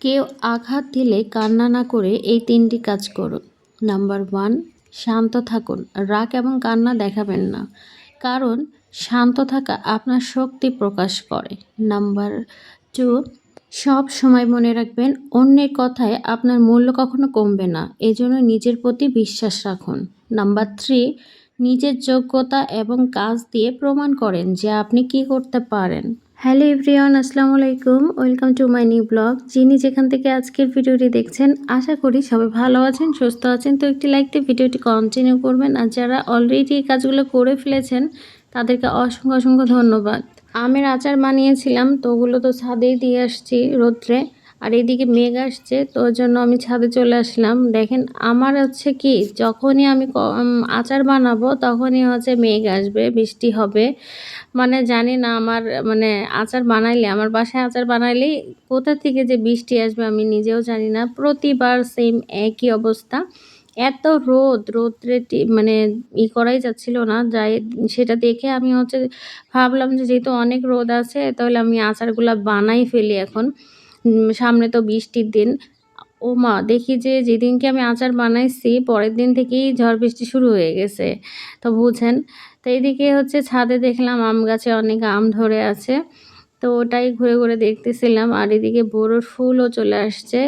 কেউ আঘাত দিলে কান্না না করে এই ৩টি কাজ করুন। নাম্বার 1, শান্ত থাকুন। রাগ এবং কান্না দেখাবেন না, কারণ শান্ত থাকা আপনার শক্তি প্রকাশ করে। নাম্বার 2, সব সময় মনে রাখবেন অন্যের কথায় আপনার মূল্য কখনো কমবে না, এজন্য নিজের প্রতি বিশ্বাস রাখুন। নাম্বার 3, নিজের যোগ্যতা এবং কাজ দিয়ে প্রমাণ করেন যে আপনি কি করতে পারেন। হ্যালো এভরিওয়ান, আসসালামু আলাইকুম, welcome to my new blog. যিনি যেখান থেকে আজকের ভিডিওটি দেখছেন, আশা করি সবাই ভালো আছেন, সুস্থ আছেন। তো একটি লাইক দিয়ে ভিডিওটি কন্টিনিউ করবেন, আর যারা অলরেডি এই কাজগুলো করে ফেলেছেন তাদেরকে অসংখ্য অসংখ্য ধন্যবাদ। আমের আচার বানিয়েছিলাম, তো ওগুলো তো ছাদেই দিয়ে আসছি রোদ্রে, আর এদিকে মেঘ আসছে, তো ওই জন্য আমি ছাদে চলে আসলাম। দেখেন আমার হচ্ছে কি, যখনই আমি আচার বানাবো তখনই হচ্ছে মেঘ আসবে, বৃষ্টি হবে। মানে জানি না, আমার মানে আচার বানাইলে, আমার বাসায় আচার বানাইলেই কোথা থেকে যে বৃষ্টি আসবে আমি নিজেও জানি না। প্রতিবার সেম একই অবস্থা। এত রোদ্রে মানে করাই যাচ্ছিল না। যাই সেটা দেখে আমি হচ্ছে ভাবলাম যে যেহেতু অনেক রোদ আছে, তাহলে আমি আচারগুলা বানাই ফেলি এখন। সামনে তো বৃষ্টির দিন। ওমা! দেখি যে যেদিনকে আমি আচার বানাইছি পরের দিন থেকেই ঝড় বৃষ্টি শুরু হয়ে গেছে। তো বুঝেন। তো এইদিকে হচ্ছে ছাদে দেখলাম আম গাছে অনেক আম ধরে আছে। তো ওটাই ঘুরে ঘুরে দেখতেছিলাম, আর এদিকে বোরোর ফুলও চলে আসছে।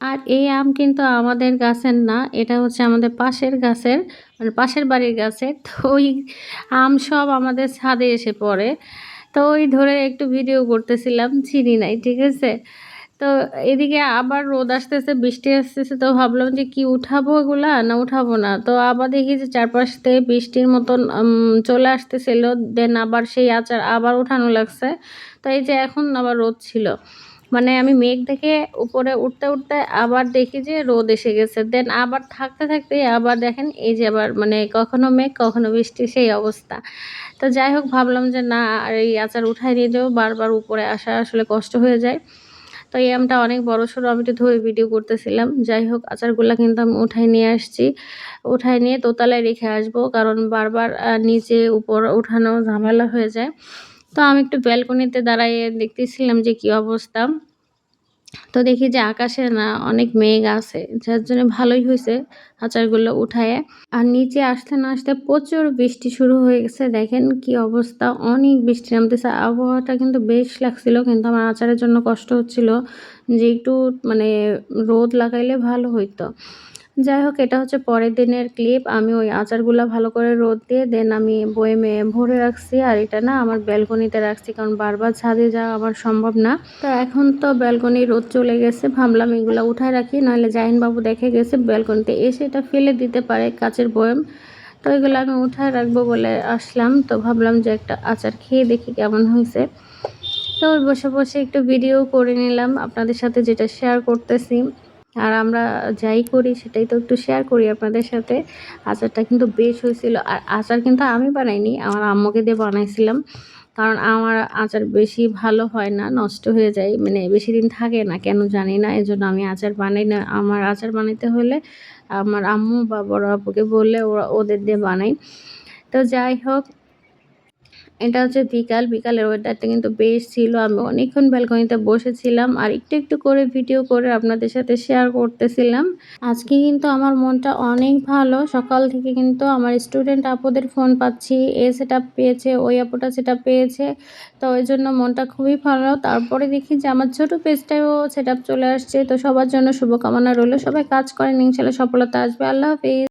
আর এই আম কিন্তু আমাদের গাছের না, এটা হচ্ছে আমাদের পাশের গাছের, মানে পাশের বাড়ির গাছের। তো ওই আম সব আমাদের ছাদে এসে পড়ে। তো ওই ধরে একটু ভিডিও করতেছিলাম, চিনি নাই, ঠিক আছে? তো এদিকে আবার রোদ আসতেছে, বৃষ্টি আসতেছে, তো ভাবলাম যে কি উঠাবো এগুলা না উঠাবো না। তো আবার দেখি যে চারপাশ থেকে বৃষ্টির মতন চলে আসতেছিল, দেন আবার সেই আচার আবার উঠানো লাগছে। তো এই যে এখন আবার রোদ ছিল, মানে আমি মেঘ দেখে উপরে উঠতে উঠতে আবার দেখি যে রোদ এসে গেছে, দেন আবার থাকতে থাকতে আবার দেখেন এই যে আবার মানে কখনো মেঘ কখনো বৃষ্টি, সেই অবস্থা। তো যাই হোক, ভাবলাম যে না, আর এই আচার উঠাই নিয়ে যাবো, বারবার উপরে আসা আসলে কষ্ট হয়ে যায়। তো এই আমটা অনেক বড়সড়, আমি একটু ধরে ভিডিও করতেছিলাম। যাই হোক, আচারগুলা কিন্তু আমি উঠাই নিয়ে আসছি। উঠাই নিয়ে দোতলায় রেখে আসবো, কারণ বারবার নিচে উপর উঠানো ঝামেলা হয়ে যায়। তো আমি একটু ব্যালকনিতে দাঁড়াইয়ে দেখতেছিলাম যে কি অবস্থা। তো দেখি যে আকাশে না অনেক মেঘ আছে, যার জন্য ভালোই হয়েছে আচারগুলো উঠায়ে। আর নিচে আসতে না আসতে প্রচুর বৃষ্টি শুরু হয়ে গেছে, দেখেন কি অবস্থা, অনেক বৃষ্টি নামতেছে। আবহাওয়াটা কিন্তু বেশ লাগছিল, কিন্তু আমার আচারের জন্য কষ্ট হচ্ছিল যে একটু মানে রোদ লাগাইলে ভালো হইতো। যাই হোক, এটা হচ্ছে পরের দিনের ক্লিপ। আমি ওই আচারগুলা ভালো করে রোদ দিয়ে দেন আমি বয়েমে ভরে রাখছি, আর এটা না আমার ব্যালকনিতে রাখছি, কারণ বারবার ছাদে যাওয়া আমার সম্ভব না। তো এখন তো ব্যালকনি রোদ চলে গেছে, ভাবলাম এগুলা উঠায় রাখি, নাহলে জাহিনবাবু দেখে গেছে ব্যালকনিতে এসে এটা ফেলে দিতে পারে, কাচের বয়ম। তো এগুলো আমি উঠায় রাখবো বলে আসলাম। তো ভাবলাম যে একটা আচার খেয়ে দেখি কেমন হয়েছে। তো বসে বসে একটু ভিডিও করে নিলাম আপনাদের সাথে, যেটা শেয়ার করতেছি। আর আমরা যাই করি সেটাই তো একটু শেয়ার করি আপনাদের সাথে। আচারটা কিন্তু বেশ হয়েছিল, আর আচার কিন্তু আমি বানাইনি, আমার আম্মুকে দিয়ে বানাইছিলাম। কারণ আমার আচার বেশি ভালো হয় না, নষ্ট হয়ে যায়, মানে বেশি দিন থাকে না, কেন জানি না, এজন্য আমি আচার বানাই না। আমার আচার বানাইতে হলে আমার আম্মু বা বড় আপুকে বললে ওদের দিয়ে বানাই। তো যাই হোক, এটা হচ্ছে বিকালের ওয়েদারটা কিন্তু বেশ ছিল। আমি অনেকক্ষণ ব্যালকনিতে বসেছিলাম, আর একটু একটু করে ভিডিও করে আপনাদের সাথে শেয়ার করতেছিলাম। আজকে কিন্তু আমার মনটা অনেক ভালো। সকাল থেকে কিন্তু আমার স্টুডেন্ট আপুদের ফোন পাচ্ছি, এ সেটআপ পেয়েছে, ওই আপুটা সেটআপ পেয়েছে। তো ওই জন্য মনটা খুবই ভালো। তারপরে দেখি যে আমার ছোট পেজটাও সেটআপ চলে আসছে। তো সবার জন্য শুভকামনা রইল, সবাই কাজ করেন, ইনশাল্লাহ সফলতা আসবে। আল্লাহ হাফেজ।